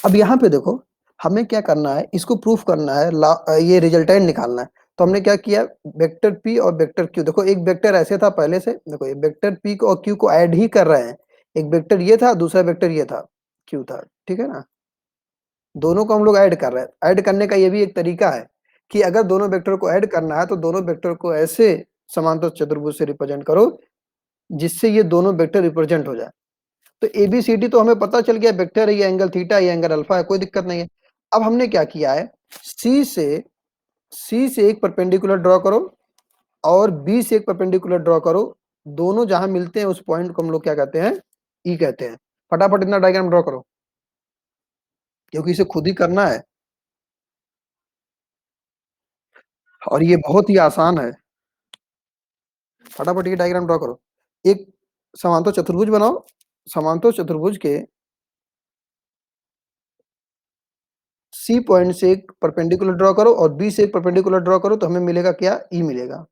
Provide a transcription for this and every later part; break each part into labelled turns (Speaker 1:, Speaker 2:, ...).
Speaker 1: अब यहाँ पे देखो, हमें क्या करना है, इसको प्रूफ करना है, ये रिजल्टेंट निकालना है। तो हमने क्या किया, वेक्टर p और वेक्टर q, देखो एक वेक्टर ऐसे था पहले से, देखो ये वेक्टर p को और q को ऐड ही कर रहे हैं। एक वेक्टर ये था, दूसरा वेक्टर ये था, q था, ठीक है ना। दोनों को हम लोग ऐड कर रहे हैं। ऐड करने का ये भी एक तरीका है कि अगर दोनों वेक्टर को ऐड करना है तो दोनों वेक्टर को ऐसे समांतर चतुर्भुज से रिप्रेजेंट करो जिससे ये दोनों वेक्टर रिप्रेजेंट हो जाए। तो एबीसीडी तो हमें पता चल गया, वेक्टर है, ये एंगल थीटा, ये एंगल अल्फा है, कोई दिक्कत नहीं है। अब हमने क्या किया है, सी से एक परपेंडिकुलर ड्रॉ करो और बी से एक परपेंडिकुलर ड्रॉ करो। दोनों जहां मिलते हैं उस पॉइंट को हम लोग क्या कहते हैं, ई कहते हैं। फटाफट इतना डायग्राम ड्रॉ करो, क्योंकि इसे खुद ही करना है और ये बहुत ही आसान है। फटाफट ये डायग्राम ड्रॉ करो। एक समांतर चतुर्भुज बनाओ, समांतर चतुर्भुज के सी पॉइंट से एक परपेंडिकुलर ड्रॉ करो और बी से एक परपेंडिकुलर ड्रॉ करो, तो हमें मिलेगा क्या, ई मिलेगा।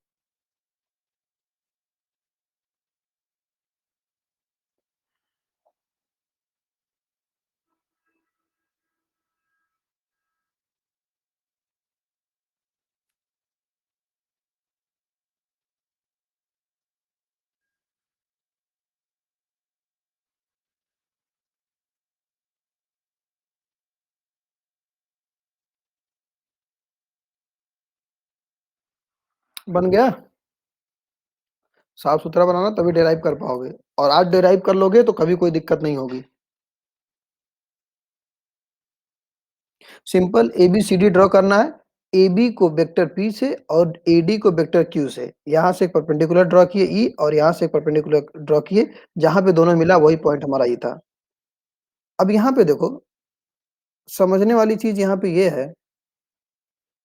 Speaker 1: बन गया। साफ सुथरा बनाना तभी डेराइव कर पाओगे, और आज डेराइव कर लोगे तो कभी कोई दिक्कत नहीं होगी। Simple a b c d draw करना है। ए बी को वेक्टर पी से और ए डी को वेक्टर क्यू से, यहां से एक परपेंडिकुलर ड्रॉ किए ई, और यहां से एक परपेंडिकुलर ड्रॉ किए, जहां पे दोनों मिला वही पॉइंट हमारा ई था। अब यहाँ पे देखो, समझने वाली चीज यहाँ पे ये है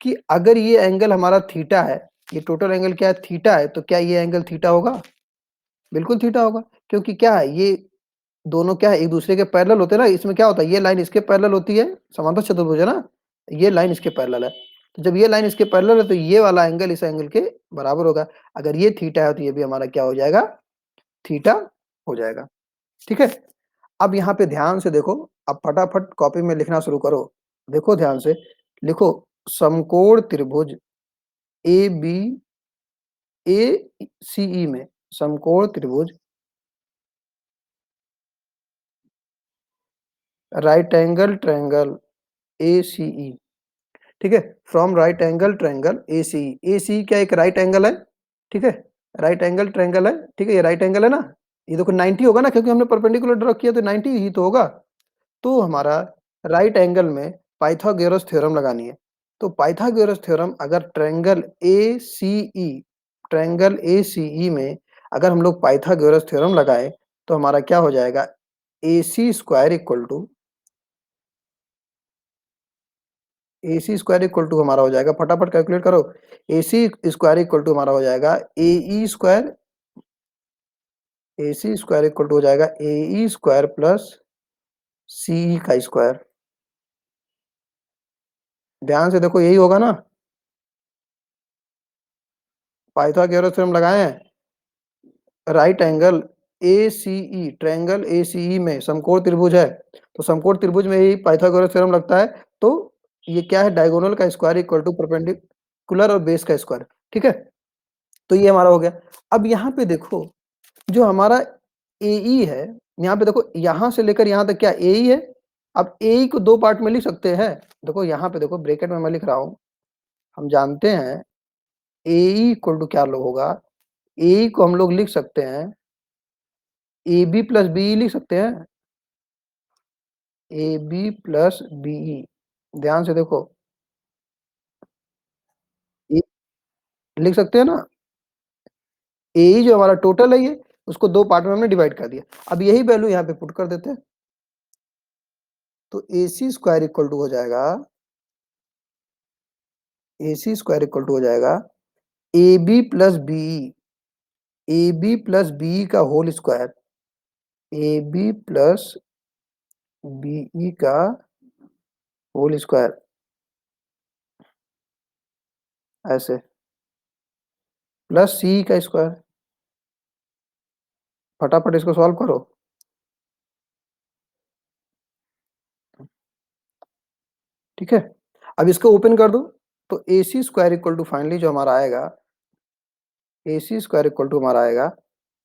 Speaker 1: कि अगर ये एंगल हमारा थीटा है, ये टोटल एंगल क्या है, थीटा है, तो क्या ये एंगल थीटा होगा, बिल्कुल थीटा होगा। क्योंकि क्या है, ये दोनों क्या है, एक दूसरे के पैरेलल होते हैं ना। इसमें क्या होता है, ये लाइन इसके पैरेलल होती है, समांतर चतुर्भुज है ना, ये लाइन इसके पैरेलल है। तो जब ये लाइन इसके पैरेलल है तो ये वाला एंगल इस एंगल के बराबर होगा। अगर ये थीटा है तो ये भी हमारा क्या हो जाएगा, थीटा हो जाएगा। ठीक है। अब यहाँ पे ध्यान से देखो, अब फटाफट कॉपी में लिखना शुरू करो। देखो ध्यान से लिखो, समकोण त्रिभुज A B A C E में, समकोण त्रिभुज right angle triangle A C E, ठीक है। From right angle triangle A C, A C क्या एक राइट एंगल है, ठीक है, राइट एंगल ट्रायंगल है, ठीक है, ये राइट एंगल है ना। ये देखो 90 होगा ना, क्योंकि हमने परपेंडिकुलर ड्रॉ किया तो 90 ही तो होगा। तो हमारा राइट एंगल में पाइथागोरस थ्योरम लगानी है। तो पाइथागोरस थ्योरम अगर triangle A C E, triangle A C E में अगर हम लोग पाइथागोरस थ्योरम लगाए तो हमारा क्या हो जाएगा, A C square equal to, A C square equal to हमारा हो जाएगा, फटाफट कैलकुलेट करो। A C square equal to हमारा हो जाएगा A E square, A C square equal to हो जाएगा ए ई स्क्वायर प्लस सी ई का स्क्वायर। ध्यान से देखो, यही होगा ना, पाइथागोरस थ्योरम लगाए हैं। Right angle A C E, triangle A C E में समकोण त्रिभुज है, तो समकोण त्रिभुज में ही पाइथागोरस थ्योरम लगता है। तो ये क्या है, डायगोनल का स्क्वायर इक्वल टू परपेंडिकुलर और बेस का स्क्वायर, ठीक है। तो ये हमारा हो गया। अब यहाँ पे देखो, जो हमारा ए ई है, यहाँ पे देखो, यहाँ से लेकर यहाँ तक क्या ए ई है। अब ए ई को दो पार्ट में लिख सकते हैं। देखो यहाँ पे देखो, ब्रैकेट में मैं लिख रहा हूँ, हम जानते हैं ए ई इक्वल टू क्या लोग होगा, ए ई को हम लोग लिख सकते हैं ए बी प्लस बी लिख सकते हैं, ए बी प्लस बीई। ध्यान से देखो, ए लिख सकते हैं ना, ए जो हमारा टोटल है ये, उसको दो पार्ट में हमने डिवाइड कर दिया। अब यही वैल्यू यहाँ पे पुट कर देते हैं, तो A C square equal to हो जाएगा, A C square equal to हो जाएगा A B plus B E, A B plus B E का whole square, A B plus B E का होल स्क्वायर, ऐसे, प्लस सी का स्क्वायर। फटाफट इसको सॉल्व करो। ठीक है? अब इसको ओपन कर दो, तो AC square equal to finally जो हमारा आएगा, AC स्क्वायर इक्वल टू हमारा आएगा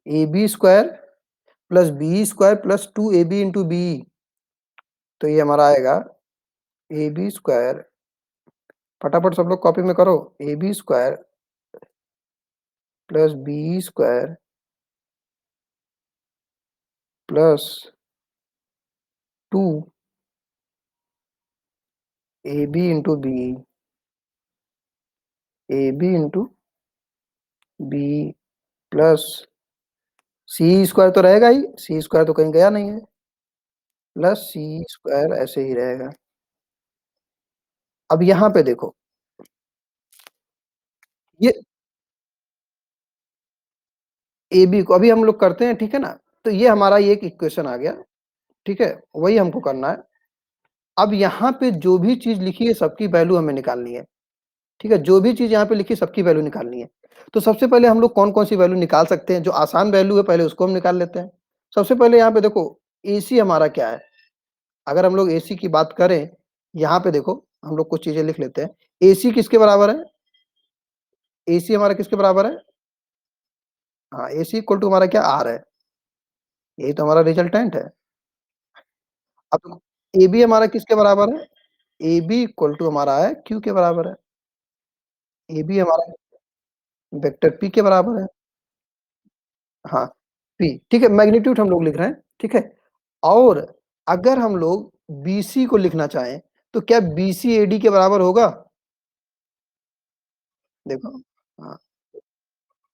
Speaker 1: AB square plus BE square plus 2AB into BE। तो ये हमारा आएगा AB स्क्वायर, फटाफट सब लोग कॉपी में करो, AB square plus BE square plus 2 AB into BE, AB into BE plus c square तो रहेगा ही, सी स्क्वायर तो कहीं गया नहीं है, प्लस सी स्क्वायर ऐसे ही रहेगा। अब यहाँ पे देखो, ये ए बी को अभी हम लोग करते हैं, ठीक है ना? तो ये हमारा ये एक इक्वेशन आ गया, ठीक है? वही हमको करना है। अब यहाँ पे जो भी चीज़ लिखी है सबकी वैल्यू हमें निकालनी है, ठीक है? जो भी चीज़ यहाँ पे लिखी है सबकी वैल्यू निकालनी है। तो सबसे पहले हम लोग कौन-कौन सी वैल्यू निकाल सकते हैं? जो आसान वैल्यू है पहले उसको हम निकाल लेते हैं। सबसे पहले यहाँ पे देखो, एसी हमारा क्या है? अगर हम लोग एसी की बात करें, यहाँ पे देखो हम लोग कुछ चीज़ें लिख लेते हैं। एसी किसके बराबर है? एसी हमारा किसके बराबर है? हाँ, AC इक्वल टू हमारा क्या R है, यही तो हमारा रिजल्टेंट है। अब AB हमारा किसके बराबर है? AB इक्वल टू हमारा है Q के बराबर है। AB हमारा वेक्टर P के बराबर है। हाँ, P ठीक है, मैग्नीट्यूड हम लोग लिख रहे हैं, ठीक है? और अगर हम लोग BC को लिखना चाहें, तो क्या BC AD के बराबर होगा? देखो, हाँ,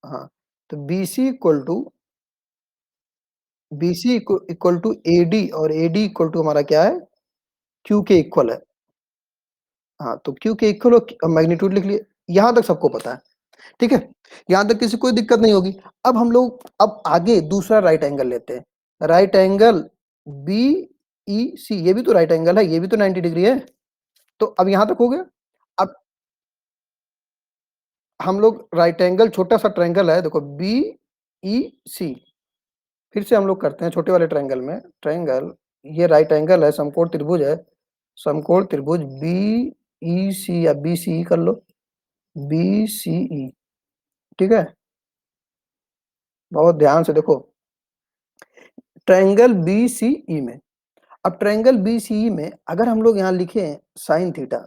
Speaker 1: हाँ, तो BC इक्वल टू AD और AD इक्वल टू हमारा क्या है? Q के इक्वल है। हाँ, तो Q के इक्वल और मैग्नीट्यूड लिख लिए, यहाँ तक सबको पता है, ठीक है? यहाँ तक किसी को कोई दिक्कत नहीं होगी। अब हम लोग अब आगे दूसरा राइट एंगल लेते हैं। राइट एंगल BEC, ये भी तो राइट एंगल है, ये भी तो 90 डिग्री है। तो अब यहाँ तक हो गया। अब हम लोग राइट एंगल, छोटा सा ट्रायंगल है देखो, BEC, फिर से हम लोग करते हैं छोटे वाले ट्रायंगल में। ट्रायंगल, ये राइट एंगल है, समकोण त्रिभुज है, समकोण त्रिभुज BEC या BCE कर लो, BCE, ठीक है? बहुत ध्यान से देखो, ट्रायंगल BCE में, अब ट्रायंगल BCE में अगर हम लोग यहाँ लिखें साइन थीटा,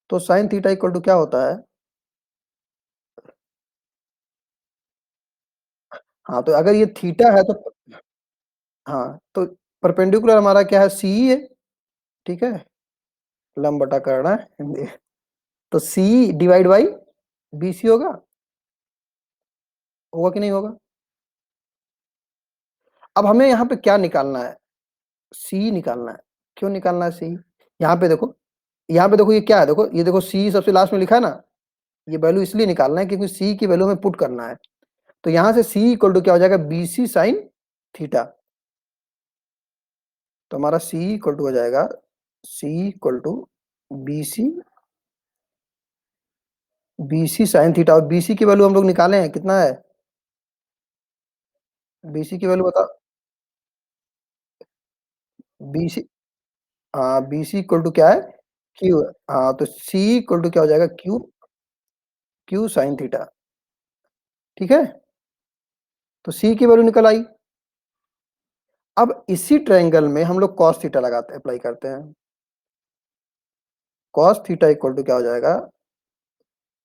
Speaker 1: तो साइन थीटा इक्वल टू क्या होता है? हाँ, तो अगर ये थीटा है तो हाँ, तो परपेंडिकुलर हमारा क्या है? CE है, ठीक है? लंब बटा कर्ण है हिंदी। तो CE डिवाइड बाई BC होगा, होगा कि नहीं होगा? अब हमें यहाँ पे क्या निकालना है? CE निकालना है। क्यों निकालना है CE? यहाँ पे देखो, यहाँ पे देखो ये क्या है? देखो, ये देखो CE सबसे लास्ट में लिखा है ना, ये वैल्यू इसलिए निकालना है क्योंकि CE की वैल्यू हमें पुट करना है। तो यहाँ से C इक्वल टू क्या हो जाएगा? BC sine theta. तो हमारा C इक्वल टू हो जाएगा, C equal to BC, BC sine theta, और BC की वैल्यू हम लोग निकाले हैं, कितना है? BC की वैल्यू बताओ। BC, हाँ, BC इक्वल टू क्या है? Q है। हाँ, तो C इक्वल टू क्या हो जाएगा? Q साइन थीटा, ठीक है? तो C की वैल्यू निकल आई। अब इसी ट्रायंगल में हम लोग cos थीटा लगाते, अप्लाई करते हैं। cos थीटा इक्वल टू क्या हो जाएगा?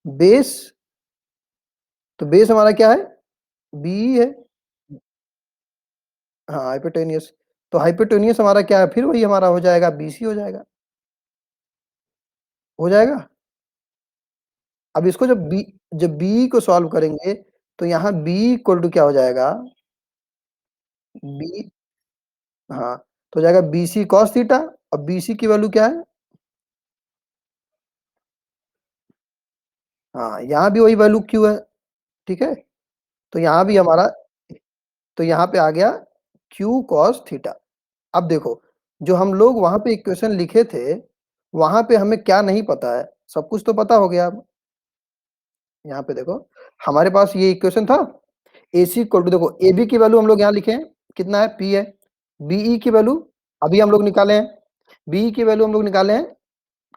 Speaker 1: बेस, तो बेस हमारा क्या है? BE है। हाँ, हाइपोटेनियस, तो हाइपोटेनियस हमारा क्या है? फिर वही हमारा हो जाएगा, BC हो जाएगा, हो जाएगा। अब इसको जब BE को सॉल्व करेंगे, तो यहाँ BE इक्वल टू क्या हो जाएगा? बी, हाँ, तो हो जाएगा BC cos थीटा, और BC की वैल्यू क्या है? हाँ, यहाँ भी वही वैल्यू Q है, ठीक है? तो यहाँ भी हमारा, तो यहाँ पे आ गया Q cos थीटा। अब देखो, जो हम लोग वहाँ पे इक्वेशन लिखे थे, वहाँ पे हमें क्या नहीं पता है? सब कुछ तो पता हो गया अब। यहाँ पे देखो, हमारे पास ये इक्वेशन था, AC इक्वल टू, देखो AB की वैल्यू हम लोग यहाँ लिखे हैं, कितना है? P है। BE की वैल्यू अभी हम लोग निकाले हैं, बी की वैल्यू हम लोग निकाले हैं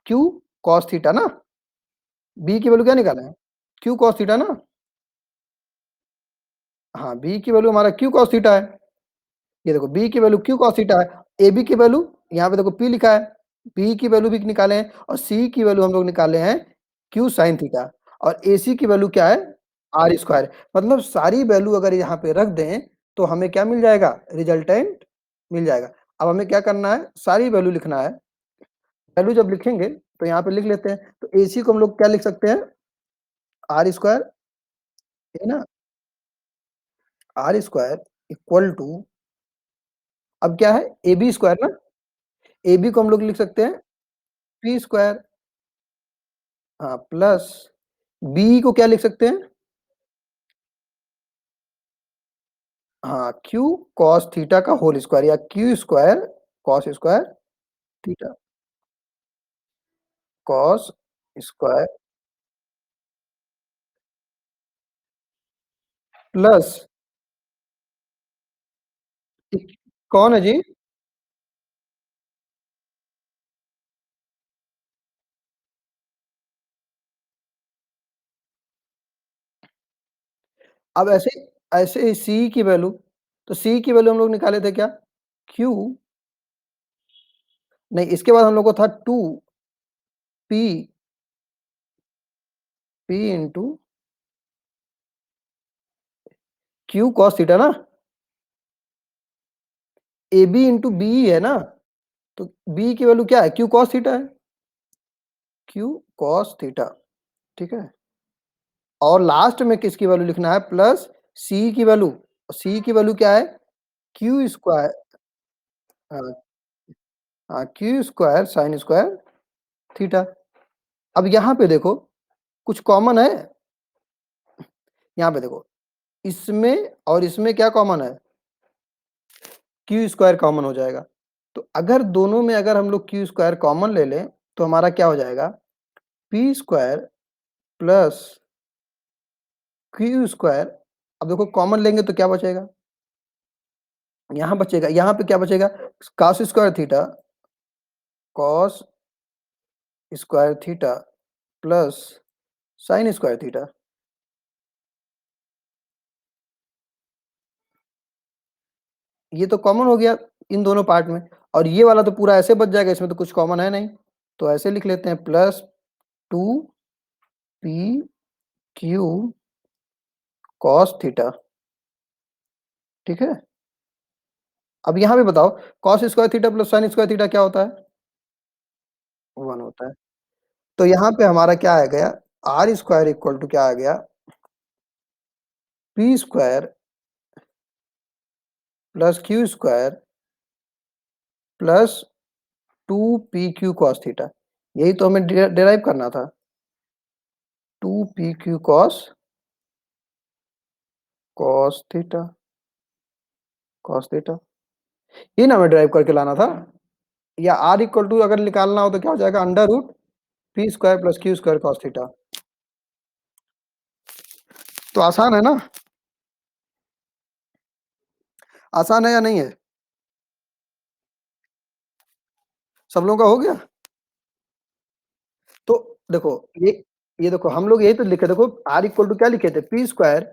Speaker 1: क्यू कॉस थीटा ना, बी की वैल्यू क्या निकाले हैं? क्यू कॉस थीटा ना? हाँ, बी की वैल्यू हमारा क्यू कॉस थीटा है। ये देखो बी की वैल्यू क्यू कॉस थीटा है, एबी की वैल्यू यहाँ पे देखो पी लिखा है, बी की वैल्यू भी निकाले हैं और सी की वैल्यू हम लोग निकाले हैं क्यू साइन थीटा और एसी की वैल्यू क्या है? R square. मतलब सारी वैल्यू अगर यहाँ पे रख दें तो हमें क्या मिल जाएगा? रिजल्टेंट मिल जाएगा। अब हमें क्या करना है? सारी वैल्यू लिखना है। वैल्यू जब लिखेंगे तो यहाँ पे लिख लेते हैं, तो एसी को हम लोग क्या लिख सकते हैं? आर स्क्वायर, है ना? आर स्क्वायर इक्वल टू, अब क्या है? ए बी स्क्वायर ना, ए बी को हम लोग लिख सकते हैं पी स्क्वायर, हाँ, प्लस बी को क्या लिख सकते हैं? हाँ, क्यू कॉस थीटा का होल स्क्वायर या Q square cos square theta, cos square plus, कौन है जी? अब ऐसे ही सी की वैल्यू, तो सी की वैल्यू हम लोग निकाले थे क्या? क्यू, नहीं इसके बाद हम लोग को था two p, p into q cos theta ना, ए बी इंटू बी है ना, तो बी की वैल्यू क्या है? क्यू कॉस थीटा है, क्यू कॉस थीटा, ठीक है। और लास्ट में किसकी वैल्यू लिखना है? प्लस सी की वैल्यू, सी की वैल्यू क्या है? क्यू स्क्वायर, हाँ, हाँ, Q square sine square theta. अब यहाँ पे देखो कुछ कॉमन है, यहाँ पे देखो इसमें और इसमें क्या कॉमन है? क्यू स्क्वायर कॉमन हो जाएगा। तो अगर दोनों में अगर हम लोग क्यू स्क्वायर कॉमन ले लें तो हमारा क्या हो जाएगा? P square plus q square. अब देखो कॉमन लेंगे तो क्या बचेगा? यहाँ बचेगा, यहाँ पे क्या बचेगा? Cos square theta, cos square theta plus sine square theta. ये तो कॉमन हो गया इन दोनों पार्ट में, और ये वाला तो पूरा ऐसे बच जाएगा, इसमें तो कुछ कॉमन है नहीं, तो ऐसे लिख लेते हैं plus two p q cos theta, ठीक है। अब यहाँ पे बताओ cos square theta plus sine square theta क्या होता है? वन होता है। तो यहाँ पे हमारा क्या आ गया? आर स्क्वायर इक्वल टू क्या आ गया? P square plus q square plus two p q cos theta. यही तो हमें डिराइव करना था, two p q cos, cos theta, cos theta, ये ना हमें ड्राइव करके लाना था। या आर इक्वल टू अगर निकालना हो तो क्या हो जाएगा? Under root P square plus q square cos theta. तो आसान है ना? आसान है या नहीं है? सब लोगों का हो गया? तो देखो ये देखो हम लोग यही तो लिखे, देखो आर इक्वल टू क्या लिखे थे? P square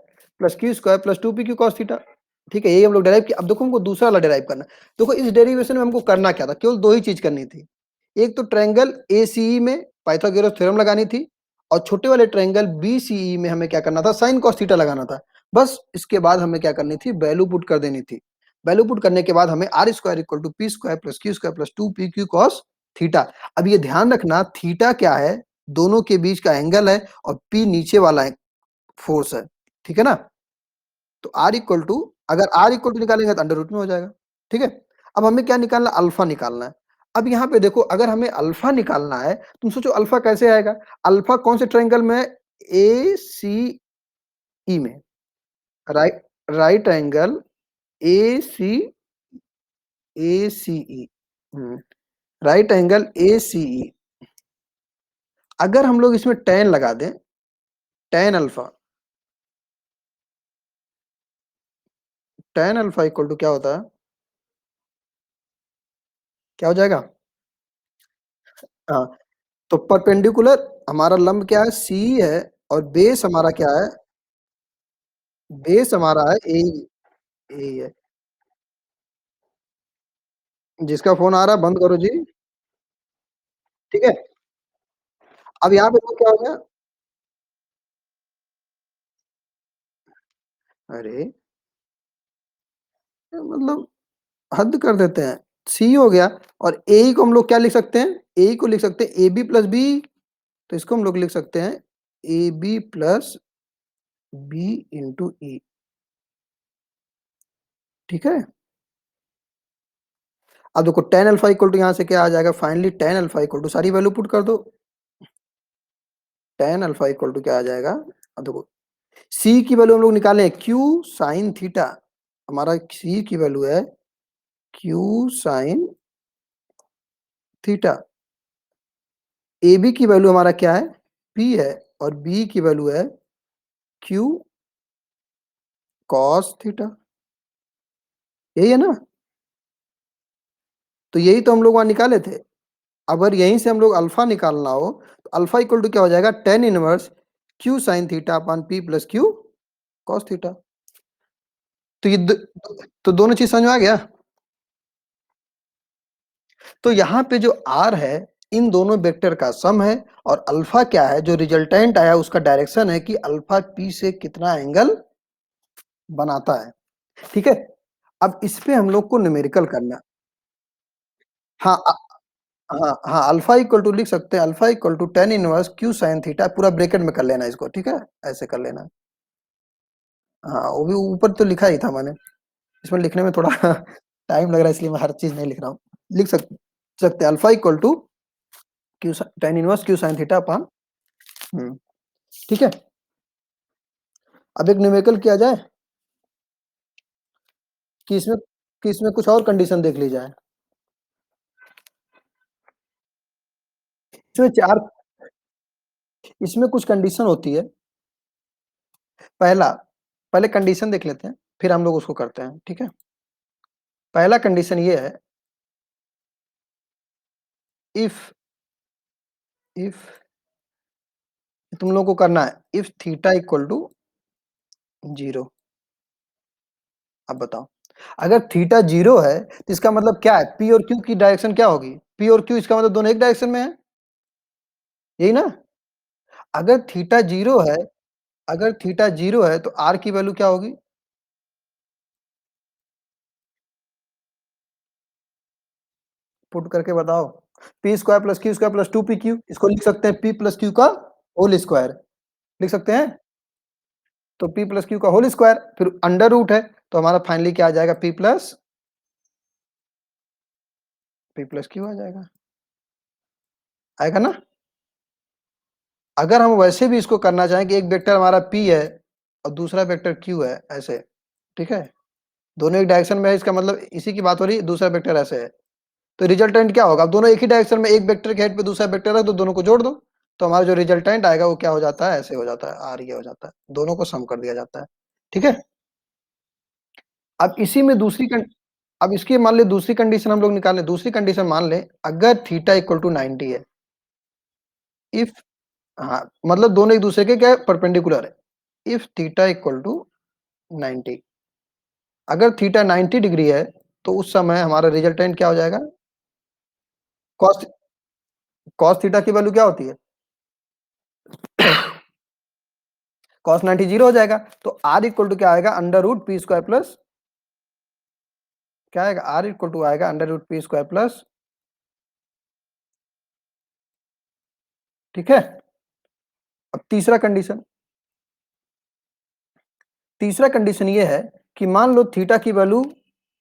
Speaker 1: plus q square plus two p q cos theta, ठीक है, यही हम लोग डेराइव किया। अब देखो हमको दूसरा वाला डेराइव करना है। देखो इस डेरिवेशन में हमको करना क्या था? केवल दो ही चीज करनी थी। एक तो ट्रायंगल ए सी ई में पाइथागोरस थ्योरम लगानी थी, और छोटे वाले ट्रायंगल बी सी ई में हमें क्या करना था? साइन कॉस थीटा लगाना था। बस इसके बाद हमें क्या करनी थी? वैल्यू पुट कर देनी थी। वैल्यू पुट करने के बाद हमें r square equal to p square plus q square plus two p q cos theta. अब ये ध्यान रखना थीटा क्या है? दोनों के बीच का एंगल है, और पी नीचे वाला फोर्स है, ठीक है ना? तो आर इक्वल टू, अगर आर इक्वल टू निकालेंगे तो अंडर रूट में हो जाएगा, ठीक है। अब हमें क्या निकालना? अल्फा निकालना है। अब यहाँ पे देखो अगर हमें अल्फा निकालना है, तुम सोचो अल्फा कैसे आएगा? अल्फा कौन से ट्रायंगल में है? ए सी ई में, right, right angle A C, A C E, right angle A C E. अगर हम लोग इसमें टेन लगा दें, tan alpha, tan alpha equal to क्या होता है? क्या हो जाएगा? हाँ, तो परपेंडिकुलर हमारा लंब क्या है? सी है और बेस हमारा क्या है? बेस हमारा है ए ए है। जिसका फ़ोन आ रहा है बंद करो जी, ठीक है? अब यहाँ पे देखो क्या हो गया? अरे! मतलब हद कर देते हैं। सी हो गया और ए को हम लोग क्या लिख सकते हैं? ए को लिख सकते हैं एबी प्लस बी, तो इसको हम लोग लिख सकते हैं एबी प्लस बी इंटू ई, ठीक है? अब देखो tan अल्फा इक्वल टू यहाँ से क्या आ जाएगा? Finally tan alpha equal to सारी वैल्यू पुट कर दो। tan अल्फा इक्वल टू क्या आ जाएगा? अब देखो सी की वैल्यू हम लोग निकाले क्यू साइन थीटा, हमारा सी की वैल्यू है Q sine theta. A B की वैल्यू हमारा क्या है? पी है और बी की वैल्यू है क्यू कॉस थीटा, यही है ना? तो यही तो हम लोग वहाँ निकाले थे। अगर यहीं से हम लोग अल्फा निकालना हो तो अल्फा इक्वल टू क्या हो जाएगा? tan inverse Q sine theta upon P plus Q cos theta. तो ये तो दोनों चीज समझ में आ गया। तो यहाँ पे जो r है इन दोनों वेक्टर का सम है और अल्फा क्या है? जो रिजल्टेंट आया उसका डायरेक्शन है कि अल्फा p से कितना एंगल बनाता है, ठीक है? अब इस पे हम लोग को न्यूमेरिकल करना। हाँ हाँ हाँ, अल्फा इक्वल टू लिख सकते हैं alpha equal to tan inverse Q sine theta, पूरा ब्रैकेट में कर लेना इसको, ठीक है? ऐसे कर लेना। हाँ, वो भी ऊपर तो लिखा ही था मैंने, इसमें लिखने में थोड़ा टाइम लग रहा है इसलिए मैं हर चीज नहीं लिख रहा हूँ। लिख सकते हैं alpha equal to Q tan inverse Q sine theta upon, ठीक है? अब एक न्यूमेरिकल किया जाए कि इसमें कुछ और कंडीशन देख ली जाए। इसमें चार इसमें कुछ कंडीशन होती है। पहला पहले कंडीशन देख लेते हैं, फिर हम लोग उसको करते हैं, ठीक है? पहला कंडीशन ये है, इफ इफ तुम लोग को करना है इफ थीटा इक्वल टू 0। अब बताओ, अगर थीटा 0 है तो इसका मतलब क्या है? पी और क्यू की डायरेक्शन क्या होगी? पी और क्यू इसका मतलब दोनों एक डायरेक्शन में है, यही ना? अगर थीटा 0 है अगर थीटा 0 है तो आर की वैल्यू क्या होगी? पुट करके बताओ। P square plus q square plus 2pq, इसको लिख सकते हैं पी प्लस क्यू का होल स्क्वायर, लिख सकते हैं। तो पी प्लस क्यू का होल स्क्वायर फिर अंडर रूट है, तो हमारा फाइनली क्या आ जाएगा? पी प्लस क्यू आ जाएगा, आएगा ना? अगर हम वैसे भी इसको करना चाहें कि एक वेक्टर हमारा p है और दूसरा वेक्टर q है, ऐसे, ठीक है? दोनों एक डायरेक्शन में है, इसका मतलब इसी की बात हो रही है, दूसरा वेक्टर ऐसे है। तो रिजल्टेंट क्या होगा? अब दोनों एक ही डायरेक्शन में, एक वेक्टर के हेड पे दूसरा वेक्टर है तो दोनों को जोड़ दो, तो हमारा जो रिजल्टेंट आएगा वो क्या हो जाता है? ऐसे हो जाता है, आर ये हो जाता है, दोनों को सम कर दिया जाता है, ठीक है? अब इसी में अब इसकी मान ले दूसरी कंडीशन हम लोग निकालें। दूसरी कंडीशन मान लें अगर थीटा इक्वल टू 90 है, इफ, हाँ, मतलब दोनों एक दूसरे के क्या है? परपेंडिकुलर है। इफ थीटा इक्वल टू 90, अगर थीटा 90 डिग्री है तो उस समय हमारा रिजल्टेंट क्या हो जाएगा? कॉस कॉस थीटा की वैल्यू क्या होती है? कॉस 90 जीरो हो जाएगा, तो आर इक्वल टू क्या आएगा? Under root P square plus क्या आएगा? आर इक्वल टू आएगा under root P square plus, ठीक है? अब तीसरा कंडीशन ये है कि मान लो थीटा की वैल्यू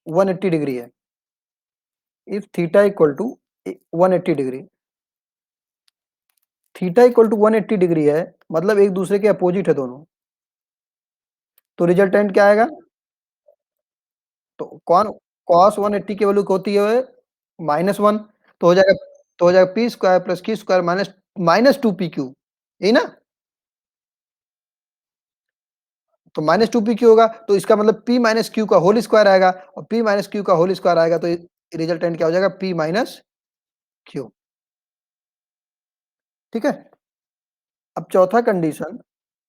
Speaker 1: 180 डिग्री है। If theta equal to 180 degree, theta equal to 180 degree है, मतलब एक दूसरे के अपोजिट है दोनों, तो रिजल्टेंट क्या आएगा? तो कौन कॉस 180 की वैल्यू होती है -1, तो हो जाएगा P square plus q square minus minus 2pq, यही ना? तो माइनस 2pq होगा, तो इसका मतलब p माइनस क्यू का होल स्क्वायर आएगा और p माइनस क्यू का होल स्क्वायर आएगा तो रिजल्टेंट क्या हो जाएगा? p minus Q. ठीक है? अब चौथा कंडीशन,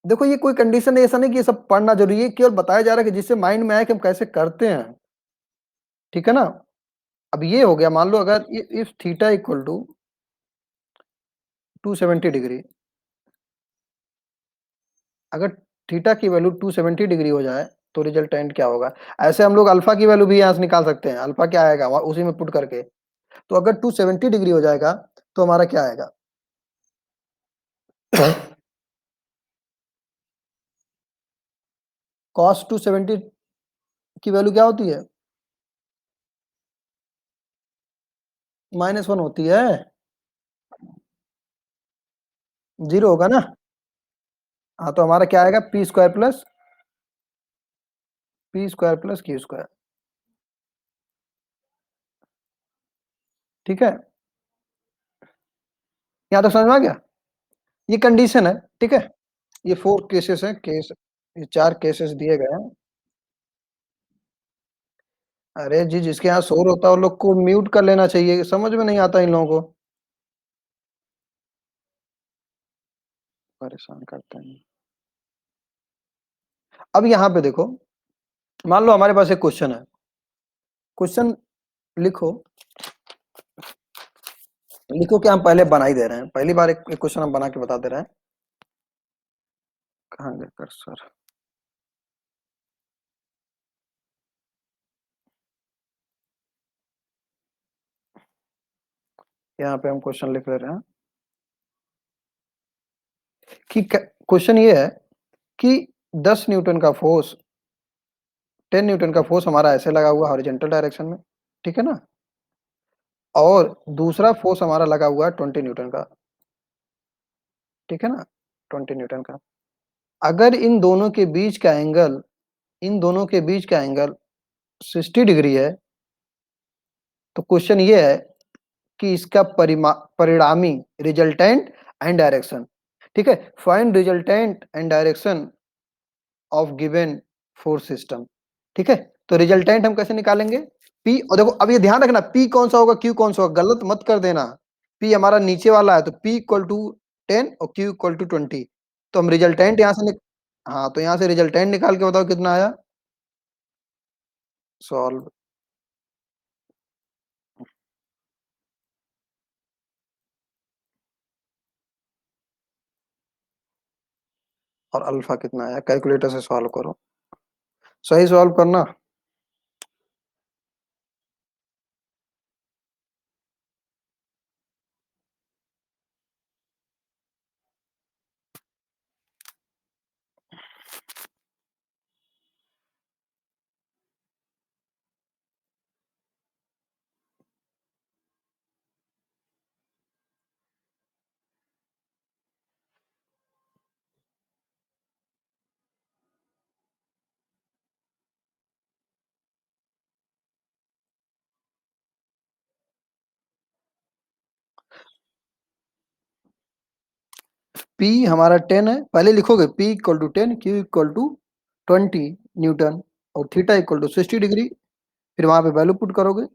Speaker 1: देखो ये कोई कंडीशन ऐसा नहीं कि ये सब पढ़ना ज़रूरी है, केवल बताया जा रहा है कि जिससे माइंड में आए कि हम कैसे करते हैं, ठीक है ना? अब ये हो गया, मान लो अगर इ if theta equal to 270 degree, अगर थीटा की वैल्यू 270 डिग्री हो जाए, तो रिजल्टेंट क्या होगा? ऐसे हम लोग अल्फा की वैल्यू भी यहाँ से निकाल सकते हैं, अल्फा क्या आएगा वहाँ उसी में पुट करके। तो अगर 270 डिग्री हो जाएगा, तो हमारा क्या आएगा? कॉस 270 की वैल्यू क्या होती है? -1 होती है, 0 होगा ना? हाँ, तो हमारा क्या आएगा? p² + q², ठीक है? यहाँ तक समझ में आ गया? ये कंडीशन है, ठीक है? ये 4 केसेस हैं, ये 4 केसेस दिए गए हैं। अरे जी, जिसके यहाँ शोर होता है उन लोग को म्यूट कर लेना चाहिए, समझ में नहीं आता इन लोगों को। परेशान करते हैं। अब यहाँ पे देखो, मान लो हमारे पास एक क्वेश्चन है, क्वेश्चन लिखो, लिखो क्या हम पहले बना ही दे रहे हैं, पहली बार एक क्वेश्चन हम बना के बता दे रहे हैं। कहाँ गए कर्सर? यहाँ पे हम क्वेश्चन लिख ले रहे हैं कि क्वेश्चन ये है कि 10 न्यूटन का फोर्स 10 न्यूटन का फोर्स हमारा ऐसे लगा हुआ है हॉरिजॉन्टल डायरेक्शन में, ठीक है ना? और दूसरा फोर्स हमारा लगा हुआ है 20 न्यूटन का, ठीक है ना? 20 न्यूटन का। अगर इन दोनों के बीच का एंगल 60 डिग्री है, तो क्वेश्चन ये है कि इसका परिणामी रिजल्टेंट एंड डायरेक्शन, ठीक है? Find resultant and direction of given force system, ठीक है? तो रिजल्टेंट हम कैसे निकालेंगे? पी, और देखो अब ये ध्यान रखना, पी कौन सा होगा, क्यू कौन सा होगा, गलत मत कर देना। पी हमारा नीचे वाला है, तो पी इक्वल टू 10 और क्यू इक्वल टू 20। तो हम रिजल्टेंट यहाँ से हाँ, तो यहाँ से रिजल्टेंट निकाल के बताओ कितना आया? सॉल्व। और अल्फा कितना आया? कैलकुलेटर से सॉल्व करो, सही सॉल्व करना। पी हमारा 10 है, पहले लिखोगे P equal to 10, Q equal to 20 newton, और थीटा इक्वल टू 60 डिग्री, फिर वहां पे वैल्यू पुट करोगे।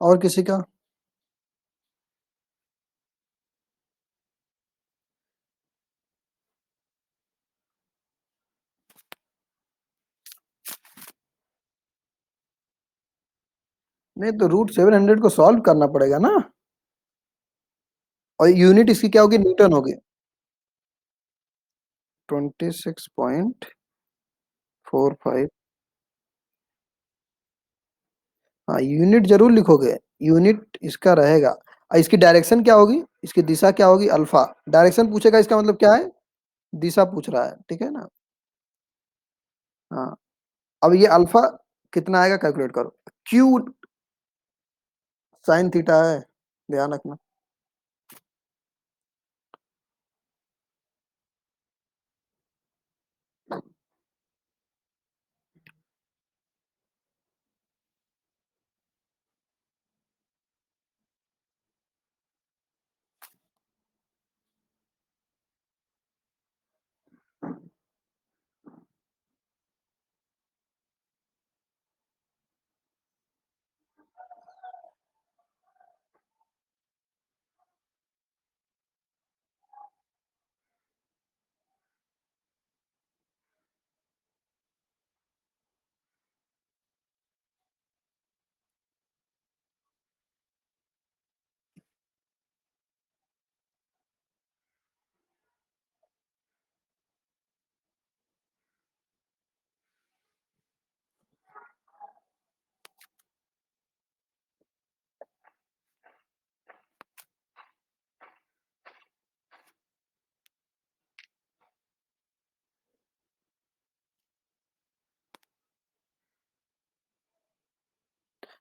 Speaker 1: और किसी का? नहीं, तो √700 को सॉल्व करना पड़ेगा ना। और यूनिट इसकी क्या होगी? न्यूटन होगी। 26.45। हाँ, यूनिट ज़रूर लिखोगे, यूनिट इसका रहेगा। इसकी डायरेक्शन क्या होगी? इसकी दिशा क्या होगी? अल्फ़ा। डायरेक्शन पूछेगा इसका मतलब क्या है? दिशा पूछ रहा है, ठीक है ना? हाँ, अब ये अल्फ़ा कितना आएगा कैलकुलेट करो। क्यू साइन थीटा है, ध्यान रखना।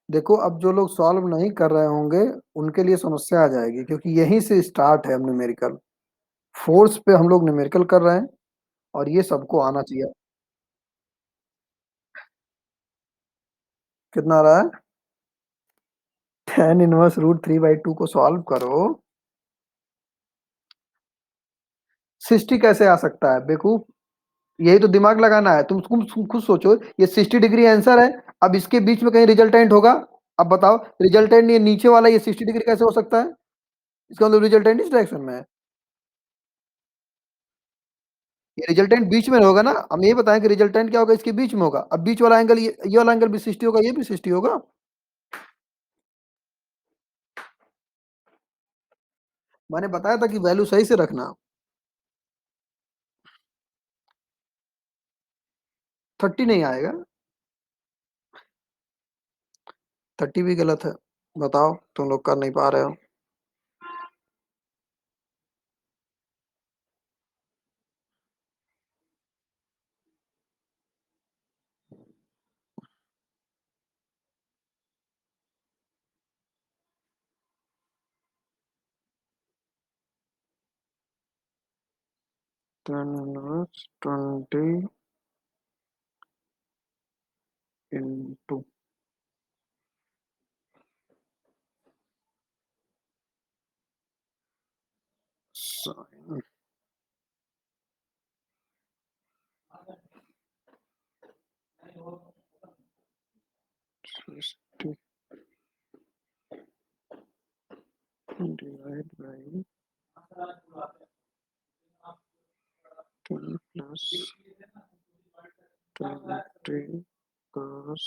Speaker 1: देखो, अब जो लोग सॉल्व नहीं कर रहे होंगे, उनके लिए समस्या आ जाएगी क्योंकि यहीं से स्टार्ट है न्यूमेरिकल। फोर्स पे हम लोग न्यूमेरिकल कर रहे हैं और ये सबको आना चाहिए। कितना आ रहा है? tan इनवर्स √3/2 को सॉल्व करो। 60 कैसे आ सकता है बेवकूफ? यही तो दिमाग लगाना है। तुम खुद सोचो, ये 60 डिग्री आंसर है। अब इसके बीच में कहीं रिजल्टेंट होगा? अब बताओ, रिजल्टेंट ये नीचे वाला ये 60 डिग्री कैसे हो सकता है? इसका मतलब रिजल्टेंट इस डायरेक्शन में है। ये रिजल्टेंट बीच में होगा ना। हम ये बताएं कि रिजल्टेंट क्या होगा? इसके बीच में होगा। अब बीच वाला एंगल ये वाला एंगल भी 60 होगा, ये भी 60 होगा। मैंने बताया था कि वैल्यू सही से रखना। 30 नहीं आएगा। 30 भी गलत है। बताओ, तुम लोग कर नहीं पा रहे हो। tan inverse 20 into sin 60 divided by 10 plus 20 cos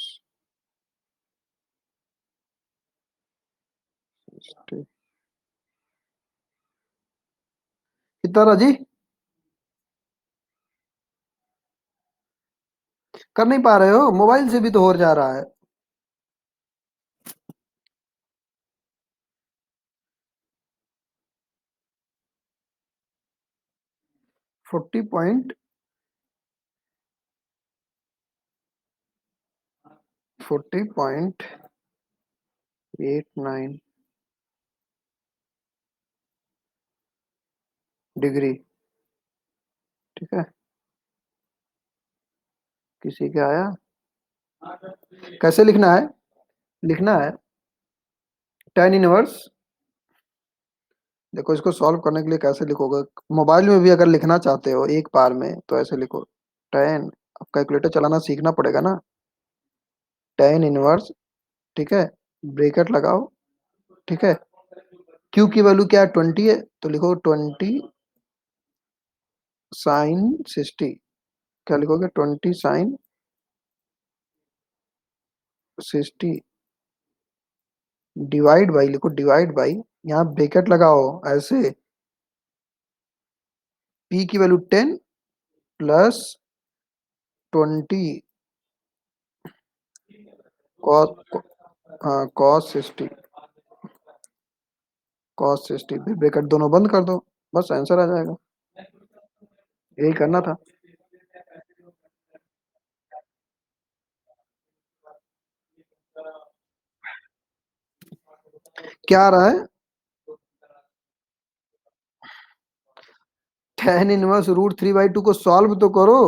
Speaker 1: 60। कितना राजी? कर नहीं पा रहे हो? मोबाइल से भी तो हो जा रहा है। 40.89 डिग्री, ठीक है। किसी के आया? कैसे लिखना है? लिखना है tan इनवर्स। देखो, इसको सॉल्व करने के लिए कैसे लिखोगे? मोबाइल में भी अगर लिखना चाहते हो एक बार में तो ऐसे लिखो। tan, अब कैलकुलेटर चलाना सीखना पड़ेगा ना। tan इनवर्स, ठीक है, ब्रैकेट लगाओ, ठीक है। क्यू की वैल्यू क्या है? 20 है, तो लिखो 20 साइन 60। क्या लिखोगे? 20 साइन 60 डिवाइड बाई लिखो, डिवाइड बाई, यहाँ ब्रैकेट लगाओ ऐसे, p की वैल्यू 10 प्लस 20 कॉस, हाँ कॉस 60, कॉस 60, फिर ब्रैकेट दोनों बंद कर दो, बस आंसर आ जाएगा। यही करना था। क्या आ रहा है? tan इनवर्स रूट 3/2 को सॉल्व तो करो।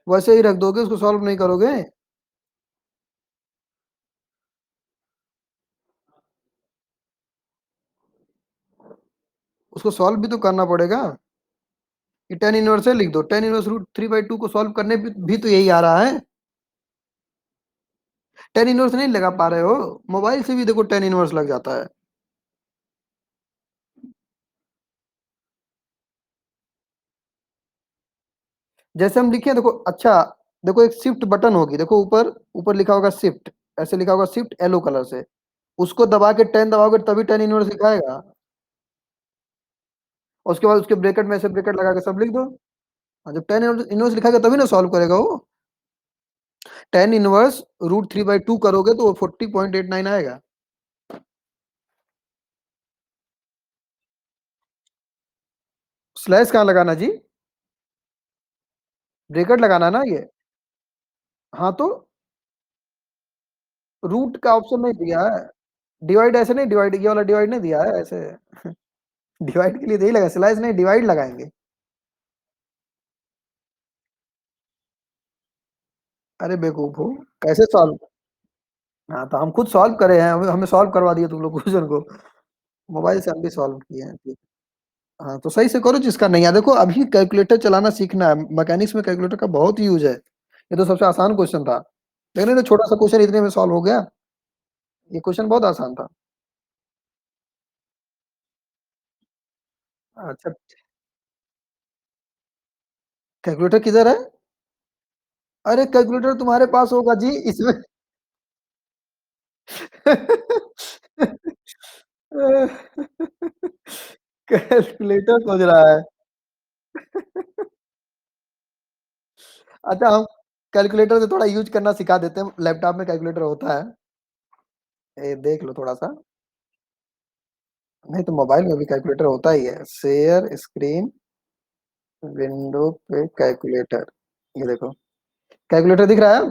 Speaker 1: वैसे ही रख दोगे, उसको सॉल्व नहीं करोगे? उसको सॉल्व भी तो करना पड़ेगा। ये tan इनवर्स है, लिख दो, tan इनवर्स रूट 3/2 को सॉल्व करने भी तो यही आ रहा है। tan इनवर्स नहीं लगा पा रहे हो? मोबाइल से भी देखो tan इनवर्स लग जाता है। जैसे हम लिखे देखो, अच्छा देखो एक शिफ्ट बटन होगी, देखो ऊपर, ऊपर लिखा होगा शिफ्ट, ऐसे लिखा होगा शिफ्ट येलो कलर से, उसको दबा के 10 दबाओगे तभी tan इनवर्स दिखाएगा। और उसके बाद उसके ब्रैकेट में ऐसे ब्रैकेट लगा के सब लिख दो। हाँ, जब tan इनवर्स लिखाएगा तभी ना सॉल्व करेगा वो। tan इनवर्स रूट 3/2 करोगे तो वो 40.89 आएगा। स्लैश कहाँ लगाना जी? ब्रैकेट लगाना ना ये। हाँ तो रूट का ऑप्शन नहीं दिया है। डिवाइड ऐसे नहीं, डिवाइड ये वाला डिवाइड नहीं दिया है ऐसे। डिवाइड के लिए तो यही लगा, स्लाइस नहीं, डिवाइड लगाएंगे। अरे बेवकूफ हो, कैसे सॉल्व? हाँ तो हम खुद सॉल्व करे हैं, हमें हमें सॉल्व करवा दिया तुम लोग क्वेश्चन को। मोबाइल से हम भी सॉल्व किए हैं, ठीक। हाँ तो सही से करो, जिसका नहीं है देखो, अभी कैलकुलेटर चलाना सीखना है, मैकेनिक्स में कैलकुलेटर का बहुत यूज है। ये तो सबसे आसान क्वेश्चन था, लेकिन ये तो छोटा सा क्वेश्चन इतने में सॉल्व हो गया। ये क्वेश्चन बहुत आसान था। अच्छा, कैलकुलेटर किधर है? अरे कैलकुलेटर तुम्हारे पास होगा जी इसमें। कैलकुलेटर खोज रहा है। अच्छा, हम कैलकुलेटर से थोड़ा यूज करना सिखा देते हैं, लैपटॉप में कैलकुलेटर होता है, ये देख लो थोड़ा सा। नहीं तो मोबाइल में भी कैलकुलेटर होता ही है, शेयर स्क्रीन, विंडो पे कैलकुलेटर, ये देखो कैलकुलेटर दिख रहा है।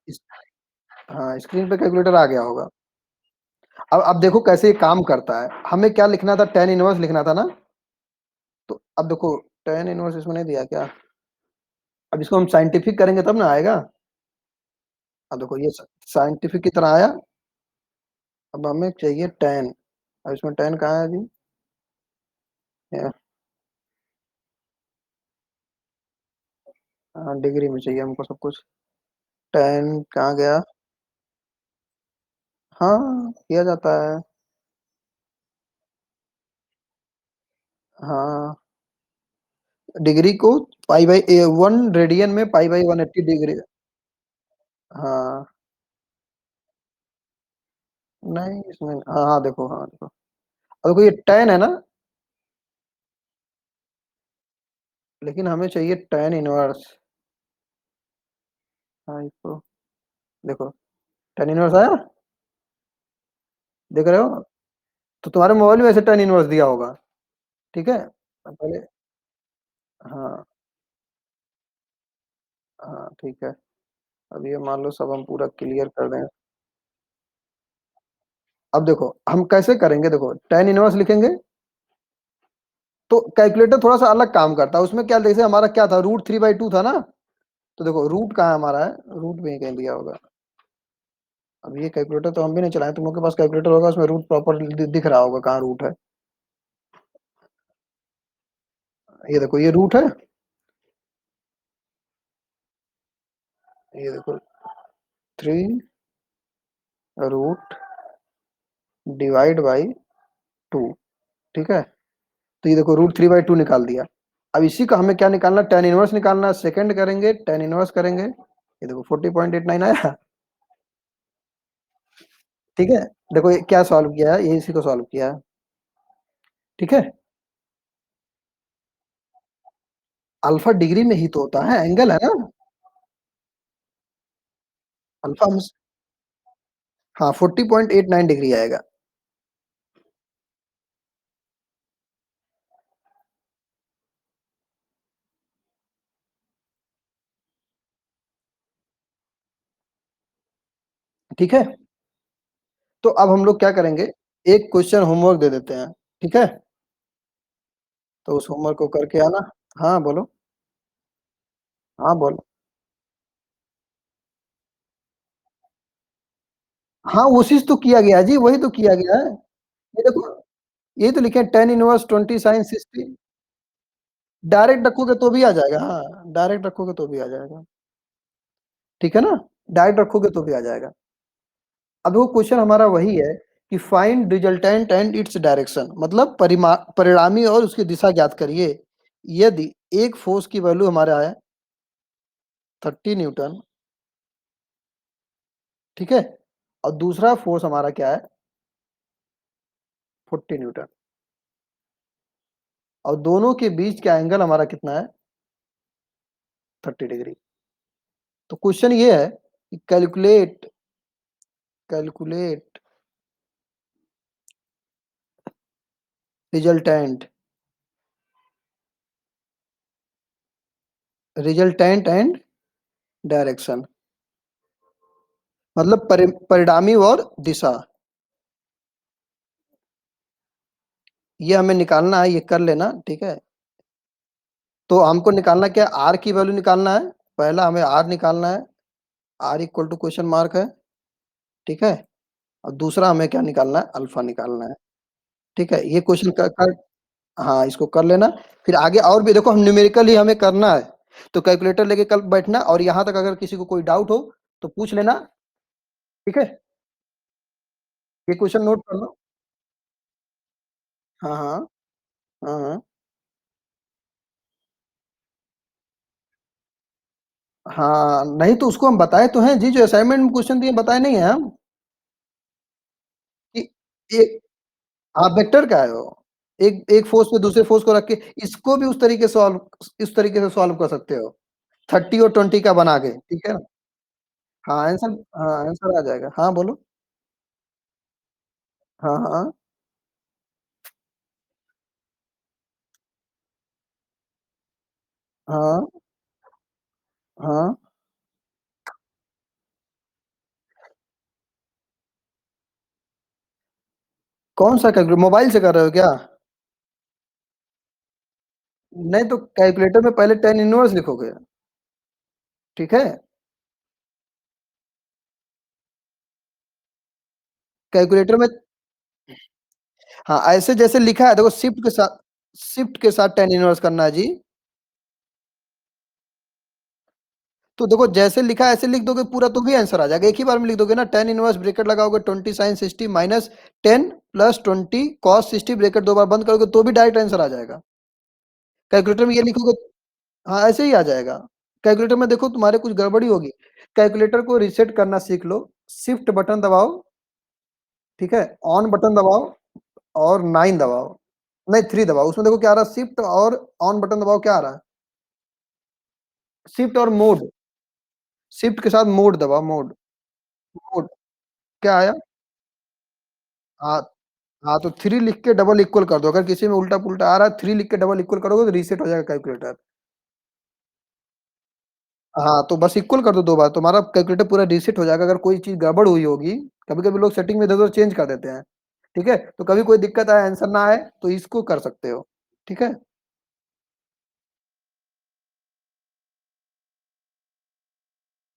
Speaker 1: इस- हाँ स्क्रीन पे कैलकुलेटर आ गया होगा। अब देखो कैसे ये काम करता है, हमें क्या लिखना था, tan इनवर्स लिखना था ना। तो अब देखो, tan इनवर्स इसमें नहीं दिया क्या? अब इसको हम साइंटिफिक करेंगे तब ना आएगा। अब देखो ये साइंटिफिक की तरह आया। अब हमें चाहिए tan, अब इसमें tan कहाँ है जी? ये, हाँ डिग्री में चाहिए हमको सब कुछ। tan कहाँ गया? हाँ किया जाता है। हाँ डिग्री को वन रेडियन में पाई/180 डिग्री। हाँ नहीं इसमें, हाँ हाँ देखो, हाँ देखो, अब देखो ये tan है ना, लेकिन हमें चाहिए tan इनवर्स। हाँ इसको देखो, tan इनवर्स आया, देख रहे हो? तो तुम्हारे मोबाइल में ऐसे tan इनवर्स दिया होगा, ठीक है। अब पहले, हाँ हाँ ठीक है। अब ये मान लो सब हम पूरा क्लियर कर दें। अब देखो हम कैसे करेंगे, देखो tan इनवर्स लिखेंगे, तो कैलकुलेटर थोड़ा सा अलग काम करता है, उसमें क्या, जैसे हमारा क्या था, रूट 3/2 था ना। तो देखो रूट कहाँ हमारा है, रूट में ही कहीं दिया होगा। अब ये कैलकुलेटर तो हम भी नहीं चलाए, तुम लोग के पास कैलकुलेटर होगा, उसमें रूट प्रॉपर दिख रहा होगा कहाँ रूट है। ये देखो ये रूट है, ये देखो 3 रूट डिवाइड बाई 2, ठीक है। तो ये देखो रूट 3/2 निकाल दिया। अब इसी का हमें क्या निकालना है, tan इनवर्स निकालना है, सेकंड करेंगे, tan इनवर्स करेंगे, ये देखो 40.89 आया, ठीक है? देखो ये क्या सॉल्व किया है, ये इसी को सॉल्व किया है, ठीक है? अल्फा डिग्री में ही तो होता है, एंगल है ना? अल्फा हम हाँ, 40.89 डिग्री आएगा, ठीक है? तो अब हम लोग क्या करेंगे, एक क्वेश्चन होमवर्क दे देते हैं, ठीक है? तो उस होमवर्क को करके आना। हाँ, बोलो। हाँ, बोलो। हाँ, वो चीज़ तो किया गया है जी, वही तो किया गया है। ये देखो, यही तो लिखे हैं tan इनवर्स 20 sin 60, डायरेक्ट रखोगे तो भी आ जाएगा, हाँ, डायरेक्ट रखोगे तो भी आ जाएगा, ठीक है ना? डायरेक्ट रखोगे तो भी आ जाएगा। अब वो क्वेश्चन हमारा वही है कि find resultant and its direction, मतलब परिणामी और उसकी दिशा ज्ञात करिए। यदि एक फोर्स की वैल्यू हमारा है 30 न्यूटन, ठीक है? और दूसरा फोर्स हमारा क्या है 40 न्यूटन, और दोनों के बीच का एंगल हमारा कितना है 30 डिग्री। तो क्वेश्चन ये है कि कैलकुलेट रिजल्टेंट एंड डायरेक्शन, मतलब परिणामी और दिशा, ये हमें निकालना है, ये कर लेना, ठीक है? तो हमको निकालना क्या है, आर की वैल्यू निकालना है, पहला हमें आर निकालना है, R equal to question mark है, ठीक है? और दूसरा हमें क्या निकालना है, अल्फा निकालना है, ठीक है? ये क्वेश्चन कर हाँ, इसको कर लेना। फिर आगे और भी देखो, हम न्यूमेरिकल ही हमें करना है, तो कैलकुलेटर लेके कल बैठना, और यहाँ तक अगर किसी को कोई डाउट हो तो पूछ लेना, ठीक है? ये क्वेश्चन नोट कर लो। हाँ, हाँ। हाँ, हाँ। हाँ, नहीं तो उसको हम बताए तो हैं जी, जो असाइनमेंट में क्वेश्चन दिए बताए नहीं हैं हम, कि एक हाँ, वेक्टर का है वो। एक एक फोर्स पे दूसरे फोर्स को रख के इसको भी इस तरीके से सॉल्व कर सकते हो। 30 और 20 का बना के, ठीक है ना? हाँ, आंसर आ जाएगा। हाँ, बोलो। हाँ, हाँ। हाँ, हाँ। कौन-सा कैलकुलेटर मोबाइल से कर रहे हो क्या? नहीं तो कैलकुलेटर में पहले tan इनवर्स लिखोगे, ठीक है? कैलकुलेटर में हाँ, ऐसे जैसे लिखा है देखो, शिफ्ट के साथ tan इनवर्स करना है जी। तो देखो जैसे लिखा है ऐसे लिख दोगे पूरा तो भी आंसर आ जाएगा। एक ही बार में लिख दोगे ना, tan इनवर्स ब्रैकेट लगाओगे 20 sin 60 minus 10 plus 20 cos 60 bracket 2 बार बंद करोगे तो भी डायरेक्ट आंसर आ जाएगा। कैलकुलेटर में ये लिखोगे, हाँ, ऐसे ही आ जाएगा। कैलकुलेटर में देखो तुम्हारे कुछ गड़बड़ी होगी। कैलकुलेटर को रीसेट करना सीख लो, शिफ्ट बटन दबाओ, ठीक है? ऑन बटन दबाओ और 9 दबाओ, नहीं 3 दबाओ। उसमें देखो क्या आ रहा है, शिफ्ट और ऑन बटन दबाओ, क्या आ रहा है? शिफ्ट और मोड, शिफ्ट के साथ मोड दबाओ, मोड क्या आया? हाँ, हाँ, तो 3 लिख के डबल इक्वल कर दो। अगर किसी में उल्टा-पुल्टा आ रहा है, 3 लिख के डबल इक्वल करोगे तो रीसेट हो जाएगा कैलकुलेटर। हाँ, तो बस इक्वल कर दो 2 बार, तुम्हारा कैलकुलेटर पूरा रीसेट हो जाएगा। अगर कोई चीज़ गड़बड़ हुई होगी, कभी-कभी लोग सेटिंग में इधर-उधर चेंज कर देते हैं, ठीक है? तो कभी कोई दिक्कत आए, आंसर ना आए, तो इसको कर सकते हो, ठीक है?